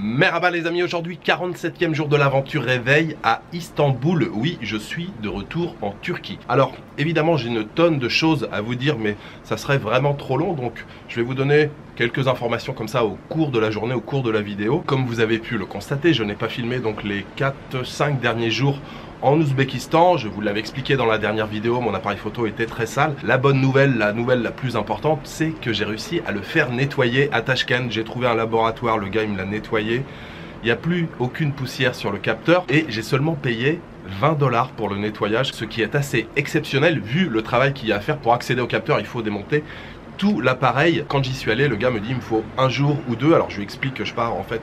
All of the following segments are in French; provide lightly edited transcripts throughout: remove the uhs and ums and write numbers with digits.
Merhaba les amis, aujourd'hui 47e jour de l'aventure réveil à Istanbul. Oui, je suis de retour en Turquie. Alors évidemment j'ai une tonne de choses à vous dire, mais ça serait vraiment trop long, donc je vais vous donner quelques informations comme ça au cours de la journée, au cours de la vidéo. Comme vous avez pu le constater, je n'ai pas filmé donc les 4-5 derniers jours en Ouzbékistan. Je vous l'avais expliqué dans la dernière vidéo, mon appareil photo était très sale. La bonne nouvelle, la nouvelle la plus importante, c'est que j'ai réussi à le faire nettoyer à Tashkent. J'ai trouvé un laboratoire, le gars il me l'a nettoyé. Il n'y a plus aucune poussière sur le capteur et j'ai seulement payé 20 $ pour le nettoyage, ce qui est assez exceptionnel vu le travail qu'il y a à faire. Pour accéder au capteur, il faut démonter tout l'appareil. Quand j'y suis allé, le gars me dit il me faut un jour ou deux. Alors je lui explique que je pars en fait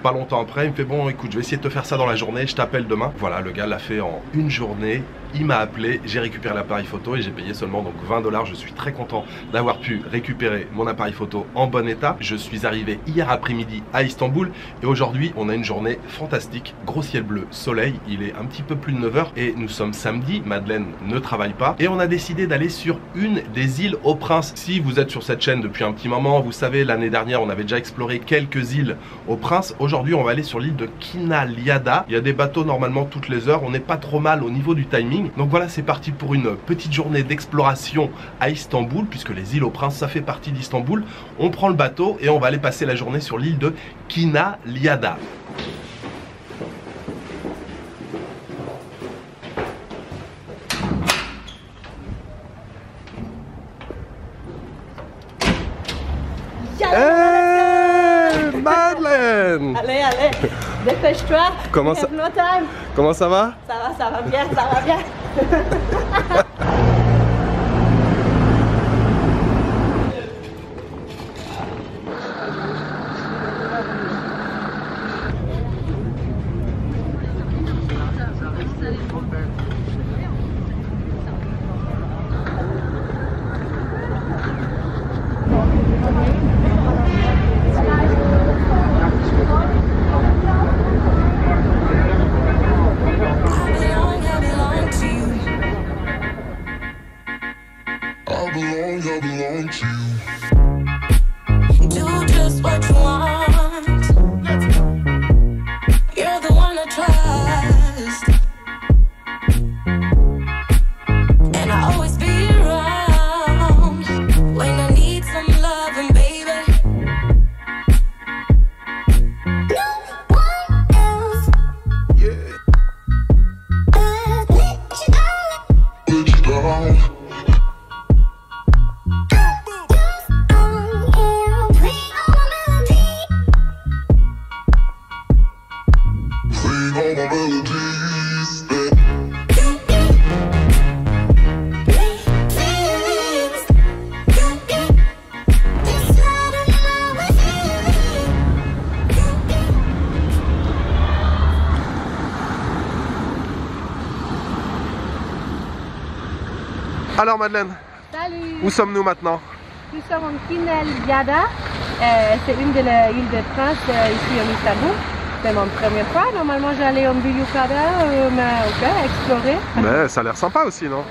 pas longtemps après. Il me fait bon écoute, je vais essayer de te faire ça dans la journée, je t'appelle demain. Voilà, le gars l'a fait en une journée. Il m'a appelé, j'ai récupéré l'appareil photo et j'ai payé seulement donc 20 $. Je suis très content d'avoir pu récupérer mon appareil photo en bon état. Je suis arrivé hier après-midi à Istanbul et aujourd'hui on a une journée fantastique. Gros ciel bleu, soleil, il est un petit peu plus de 9 h et nous sommes samedi. Madeleine ne travaille pas et on a décidé d'aller sur une des îles au Prince. Si vous êtes sur cette chaîne depuis un petit moment, vous savez l'année dernière on avait déjà exploré quelques îles au Prince. Aujourd'hui on va aller sur l'île de Kinalyada. Il y a des bateaux normalement toutes les heures, on n'est pas trop mal au niveau du timing. Donc voilà, c'est parti pour une petite journée d'exploration à Istanbul, puisque les îles au Prince ça fait partie d'Istanbul. On prend le bateau et on va aller passer la journée sur l'île de Kinalyada. Hey, Madeleine! Allez, allez, dépêche-toi. Comment ça va? Ça va bien, ça va bien. I belong to you. Do just what you want. You're the one I trust, and I always be around when I need some loving, baby. No one else. Yeah. Let you down. Alors Madeleine, Salut. où sommes-nous maintenant? Nous sommes en Kinalyada. C'est une des îles de Prince ici en Istanbul. C'est mon première fois. Normalement j'allais en Büyükada, mais ok, explorer. Mais ça a l'air sympa aussi, non?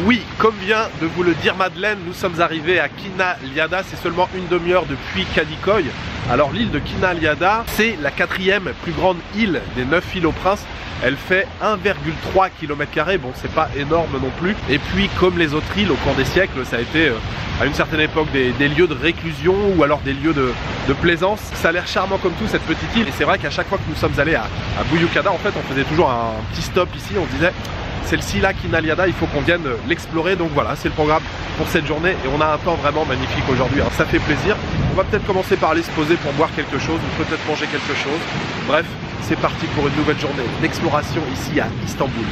Oui, comme vient de vous le dire Madeleine, nous sommes arrivés à Kinalyada. C'est seulement une demi-heure depuis Kadikoy. Alors l'île de Kinalyada, c'est la 4e plus grande île des 9 îles au Prince. Elle fait 1,3 km², bon c'est pas énorme non plus. Et puis comme les autres îles au cours des siècles, ça a été à une certaine époque des lieux de réclusion ou alors des lieux de plaisance. Ça a l'air charmant comme tout cette petite île. Et c'est vrai qu'à chaque fois que nous sommes allés à Büyükada, en fait on faisait toujours un petit stop ici, on disait celle-ci là, Kinalyada, il faut qu'on vienne l'explorer. Donc voilà, c'est le programme pour cette journée et on a un temps vraiment magnifique aujourd'hui, hein. Ça fait plaisir. On va peut-être commencer par aller se poser pour boire quelque chose ou peut-être manger quelque chose. Bref, c'est parti pour une nouvelle journée d'exploration ici à Istanbul.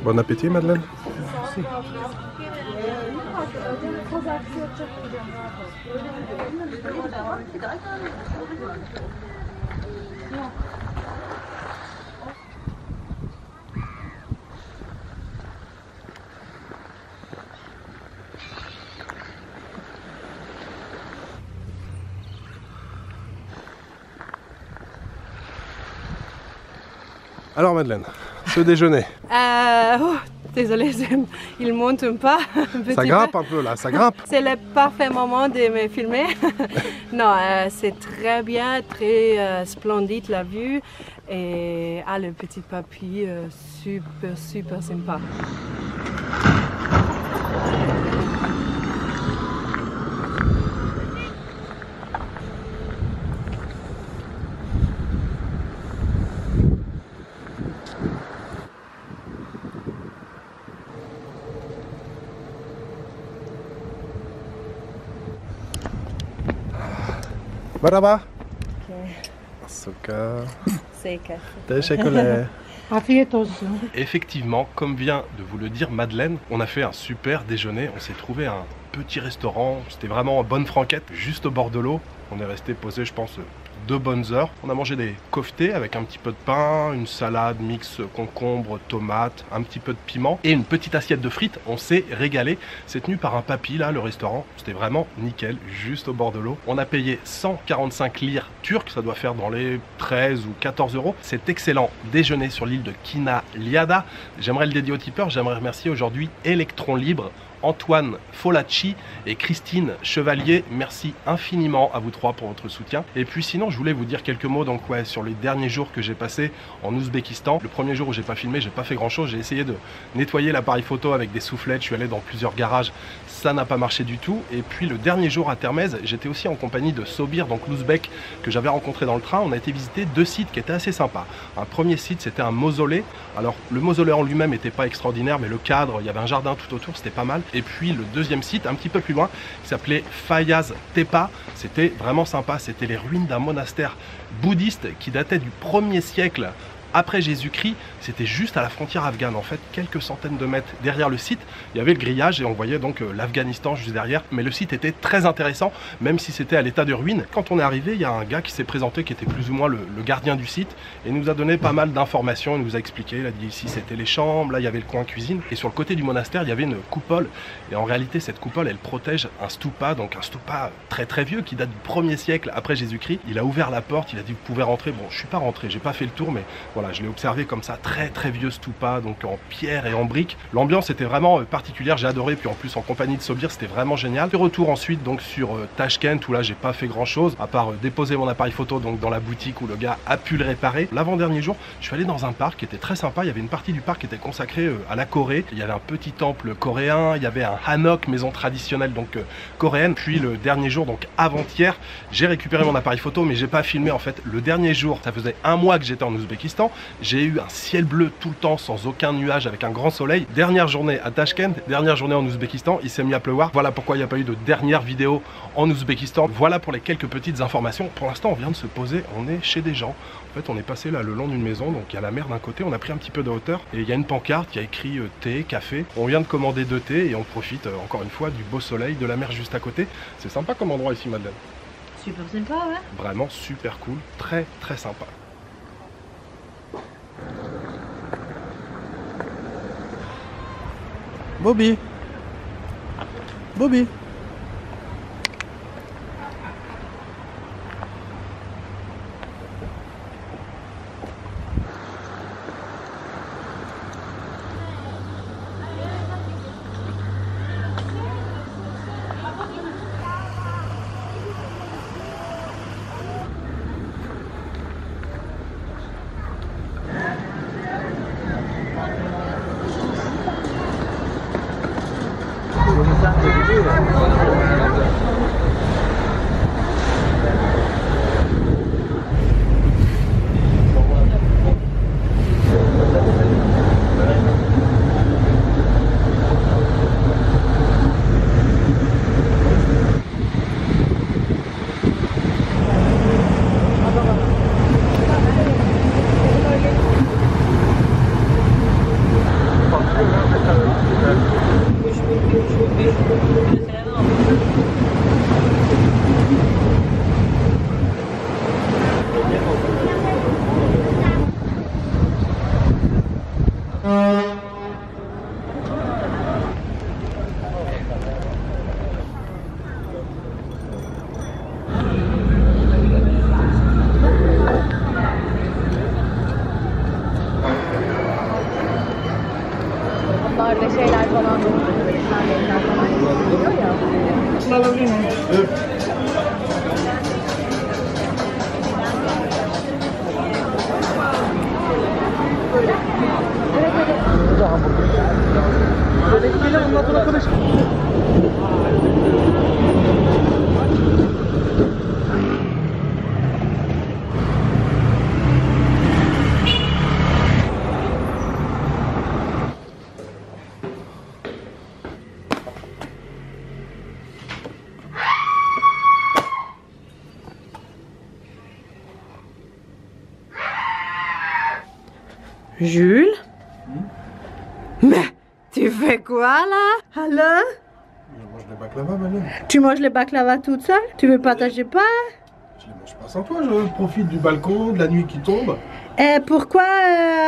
Bon appétit, Madeleine. Alors Madeleine, ce déjeuner. Désolée, il monte un pas. Ça grimpe un peu là, ça grimpe. C'est le parfait moment de me filmer. Non, c'est très bien, très splendide la vue. Et le petit papy, super sympa. Marhaba. Okay. Asuka. Zeker. Teşekkürler. Afiyet olsun. Effectivement, comme vient de vous le dire Madeleine, on a fait un super déjeuner. On s'est trouvé un petit restaurant. C'était vraiment bonne franquette, juste au bord de l'eau. On est resté posé, je pense, 2 bonnes heures. On a mangé des koftés avec un petit peu de pain, une salade mix concombre, tomates, un petit peu de piment et une petite assiette de frites. On s'est régalé. C'est tenu par un papy là, le restaurant. C'était vraiment nickel, juste au bord de l'eau. On a payé 145 lire turques, ça doit faire dans les 13 ou 14 euros. C'est excellent déjeuner sur l'île de Kinalyada. J'aimerais le dédier aux tipeurs. J'aimerais remercier aujourd'hui Electron Libre, Antoine Folacci et Christine Chevalier. Merci infiniment à vous 3 pour votre soutien. Et puis sinon, je voulais vous dire quelques mots donc sur les derniers jours que j'ai passés en Ouzbékistan. Le premier jour où j'ai pas filmé, j'ai pas fait grand chose. J'ai essayé de nettoyer l'appareil photo avec des soufflettes. Je suis allé dans plusieurs garages. Ça n'a pas marché du tout. Et puis le dernier jour à Termez, j'étais aussi en compagnie de Sobir, donc l'Ouzbek que j'avais rencontré dans le train. On a été visiter 2 sites qui étaient assez sympas. Un premier site, c'était un mausolée. Alors le mausolée en lui-même n'était pas extraordinaire, mais le cadre, il y avait un jardin tout autour, c'était pas mal. Et puis le deuxième site, un petit peu plus loin, qui s'appelait Fayaz Tepa. C'était vraiment sympa. C'était les ruines d'un monastère bouddhiste qui datait du 1er siècle après Jésus-Christ. C'était juste à la frontière afghane, en fait, quelques centaines de mètres derrière le site. Il y avait le grillage et on voyait donc l'Afghanistan juste derrière. Mais le site était très intéressant, même si c'était à l'état de ruine. Quand on est arrivé, il y a un gars qui s'est présenté, qui était plus ou moins le gardien du site, et nous a donné pas mal d'informations. Il nous a expliqué, il a dit ici c'était les chambres, là il y avait le coin cuisine, et sur le côté du monastère, il y avait une coupole. Et en réalité, cette coupole, elle protège un stupa, donc un stupa très très vieux, qui date du 1er siècle après Jésus-Christ. Il a ouvert la porte, il a dit vous pouvez rentrer. Bon, je suis pas rentré, j'ai pas fait le tour, mais voilà, je l'ai observé comme ça, très très vieux stupa, donc en pierre et en briques. L'ambiance était vraiment particulière, j'ai adoré, puis en plus en compagnie de Sobir, c'était vraiment génial. De retour ensuite donc sur Tashkent, où là j'ai pas fait grand chose, à part déposer mon appareil photo donc dans la boutique où le gars a pu le réparer. L'avant-dernier jour, je suis allé dans un parc qui était très sympa. Il y avait une partie du parc qui était consacrée à la Corée. Il y avait un petit temple coréen, il y avait un hanok, maison traditionnelle donc coréenne. Puis le dernier jour, donc avant-hier, j'ai récupéré mon appareil photo, mais j'ai pas filmé en fait. Le dernier jour, ça faisait 1 mois que j'étais en Ouzbékistan. J'ai eu un ciel bleu tout le temps, sans aucun nuage, avec un grand soleil. Dernière journée à Tashkent, dernière journée en Ouzbékistan, il s'est mis à pleuvoir. Voilà pourquoi il n'y a pas eu de dernière vidéo en Ouzbékistan. Voilà pour les quelques petites informations. Pour l'instant, on vient de se poser, on est chez des gens. En fait, on est passé là le long d'une maison, donc il y a la mer d'un côté, on a pris un petit peu de hauteur, et il y a une pancarte qui a écrit thé, café. On vient de commander 2 thés, et on profite encore une fois du beau soleil, de la mer juste à côté. C'est sympa comme endroit ici, Madeleine. Super sympa, ouais. Vraiment super cool, très très sympa. Bobby. Bobby. şeyler falan olur. Alabilir miyim? Evet. Jules? Mais tu fais quoi là? Alors? Je mange des baklava, Manon. Tu manges les baklava toute seule? Tu veux partager pas? Je les mange pas sans toi, je profite du balcon, de la nuit qui tombe. Et pourquoi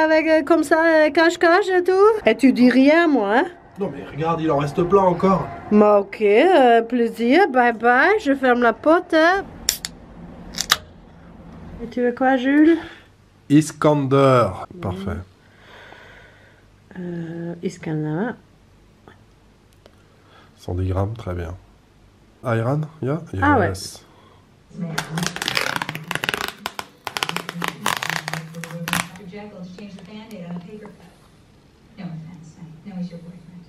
avec comme ça cache-cache et tout? Et tu dis rien moi? Hein? Non mais regarde, il en reste plein encore. Bah ok, plaisir, bye bye, je ferme la porte. Hein. Et tu veux quoi Jules? Iskander. Parfait. Iskandar. 110 grammes, très bien. Ayran, yeah? Ah ouais. Yes. Dr. Jekyll exchanged the Band-Aid on a paper cut. No offense, I know he's your boyfriend.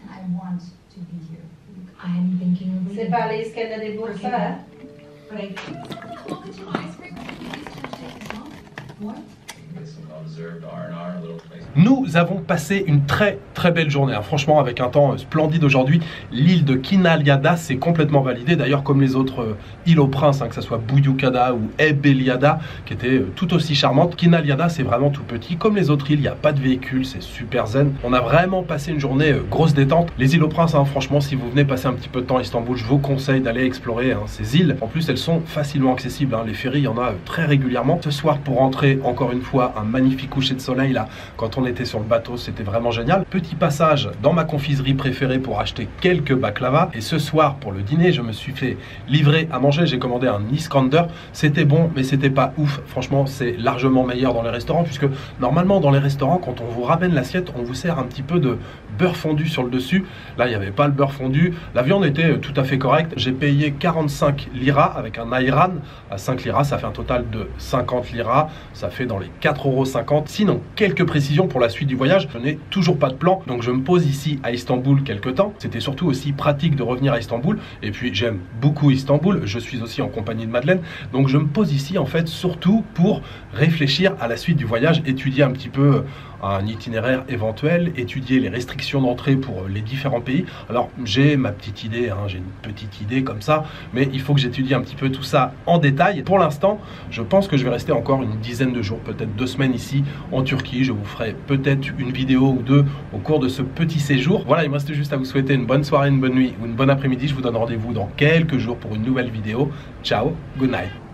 And I want to be here. I'm thinking of leaving. C'est pas les Iskandar des Bourses, hein? But I... Well, could you ice cream? What? Nous avons passé une très belle journée, hein. Franchement avec un temps splendide aujourd'hui. L'île de Kinaliada c'est complètement validé, d'ailleurs comme les autres îles au prince, hein, que ce soit Buyukada ou Ebeliada qui étaient tout aussi charmantes. Kinaliada c'est vraiment tout petit, comme les autres îles, il n'y a pas de véhicule, c'est super zen. On a vraiment passé une journée grosse détente. Les îles au prince, hein, franchement si vous venez passer un petit peu de temps à Istanbul, je vous conseille d'aller explorer hein, ces îles. En plus elles sont facilement accessibles, hein. Les ferries il y en a très régulièrement. Ce soir pour rentrer, encore une fois un magnifique coucher de soleil là, quand on était sur le bateau, c'était vraiment génial. Petit passage dans ma confiserie préférée pour acheter quelques baklava. Et ce soir, pour le dîner, je me suis fait livrer à manger. J'ai commandé un Iskander. C'était bon, mais c'était pas ouf. Franchement, c'est largement meilleur dans les restaurants, puisque normalement, dans les restaurants, quand on vous ramène l'assiette, on vous sert un petit peu de beurre fondu sur le dessus. Là, il n'y avait pas le beurre fondu. La viande était tout à fait correcte. J'ai payé 45 liras avec un ayran à 5 liras. Ça fait un total de 50 liras. Ça fait dans les 4,50 €. Sinon, quelques précisions pour la suite du voyage. Je n'ai toujours pas de plan, donc je me pose ici à Istanbul quelques temps. C'était surtout aussi pratique de revenir à Istanbul. Et puis, j'aime beaucoup Istanbul. Je suis aussi en compagnie de Madeleine. Donc, je me pose ici, en fait, surtout pour réfléchir à la suite du voyage, étudier un petit peu un itinéraire éventuel, étudier les restrictions d'entrée pour les différents pays. Alors j'ai ma petite idée, hein, j'ai une petite idée comme ça, mais il faut que j'étudie un petit peu tout ça en détail. Pour l'instant, je pense que je vais rester encore une dizaine de jours, peut-être 2 semaines ici en Turquie. Je vous ferai peut-être une vidéo ou deux au cours de ce petit séjour. Voilà, il me reste juste à vous souhaiter une bonne soirée, une bonne nuit ou une bonne après-midi. Je vous donne rendez-vous dans quelques jours pour une nouvelle vidéo. Ciao, good night.